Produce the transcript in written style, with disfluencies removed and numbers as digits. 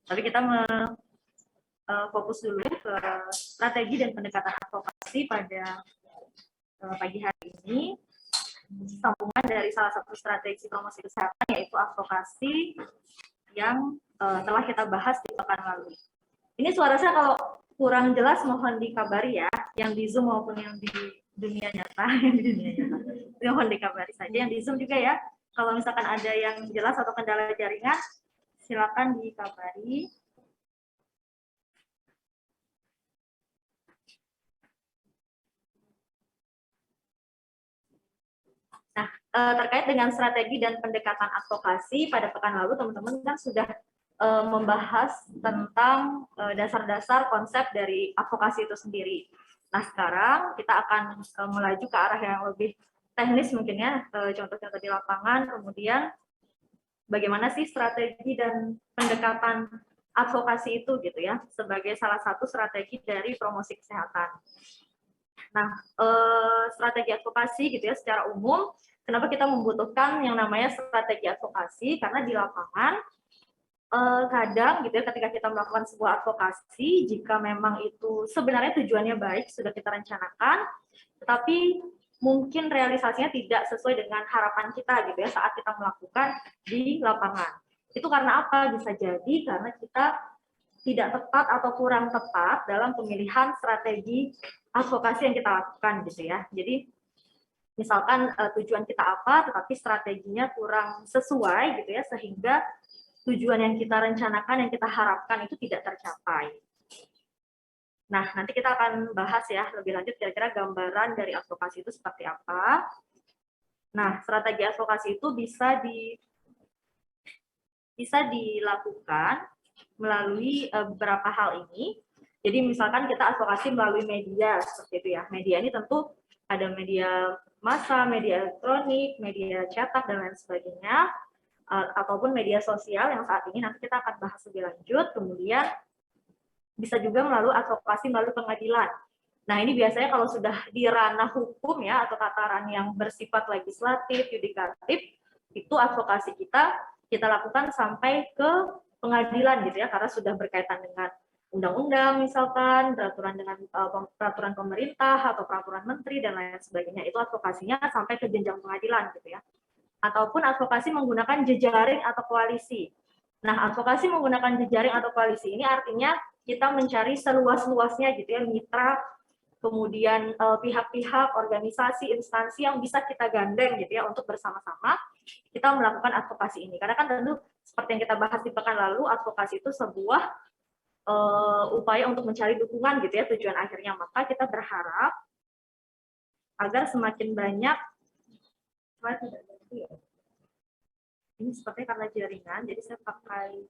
Tapi kita fokus dulu ke strategi dan pendekatan advokasi pada pagi hari ini. Sambungan dari salah satu strategi promosi kesehatan, yaitu advokasi yang telah kita bahas di pekan lalu. Ini suara saya kalau kurang jelas mohon dikabari ya, yang di Zoom maupun yang di dunia nyata, mohon dikabari saja. Yang di Zoom juga ya, kalau misalkan ada yang jelas atau kendala jaringan, silakan dikabari. Nah, terkait dengan strategi dan pendekatan advokasi pada pekan lalu, teman-teman kan sudah membahas tentang dasar-dasar konsep dari advokasi itu sendiri. Nah, sekarang kita akan melaju ke arah yang lebih teknis mungkin ya, contoh-contoh di lapangan, kemudian bagaimana sih strategi dan pendekatan advokasi itu gitu ya, sebagai salah satu strategi dari promosi kesehatan. Nah, strategi advokasi gitu ya secara umum, kenapa kita membutuhkan yang namanya strategi advokasi? Karena di lapangan kadang gitu ya, ketika kita melakukan sebuah advokasi, jika memang itu sebenarnya tujuannya baik, sudah kita rencanakan, tetapi mungkin realisasinya tidak sesuai dengan harapan kita gitu ya saat kita melakukan di lapangan. Itu karena apa? Bisa jadi karena kita tidak tepat atau kurang tepat dalam pemilihan strategi advokasi yang kita lakukan gitu ya. Jadi misalkan tujuan kita apa, tetapi strateginya kurang sesuai gitu ya, sehingga tujuan yang kita rencanakan, yang kita harapkan itu tidak tercapai. Nah, nanti kita akan bahas ya lebih lanjut kira-kira gambaran dari advokasi itu seperti apa. Nah, strategi advokasi itu bisa dilakukan melalui beberapa hal ini. Jadi misalkan kita advokasi melalui media seperti itu ya. Media ini tentu ada media massa, media elektronik, media cetak dan lain sebagainya, ataupun media sosial yang saat ini nanti kita akan bahas lebih lanjut. Kemudian bisa juga melalui advokasi melalui pengadilan. Nah, ini biasanya kalau sudah di ranah hukum ya, atau tataran yang bersifat legislatif, yudikatif, itu advokasi kita lakukan sampai ke pengadilan gitu ya, karena sudah berkaitan dengan undang-undang misalkan, peraturan dengan peraturan pemerintah atau peraturan menteri dan lain sebagainya. Itu advokasinya sampai ke jenjang pengadilan gitu ya. Ataupun advokasi menggunakan jejaring atau koalisi. Nah, advokasi menggunakan jejaring atau koalisi ini artinya kita mencari seluas-luasnya gitu ya, mitra, kemudian pihak-pihak, organisasi, instansi yang bisa kita gandeng gitu ya untuk bersama-sama kita melakukan advokasi ini. Karena kan tentu seperti yang kita bahas di pekan lalu, advokasi itu sebuah upaya untuk mencari dukungan gitu ya tujuan akhirnya. Maka kita berharap agar semakin banyak, ini sepertinya karena jaringan, jadi saya pakai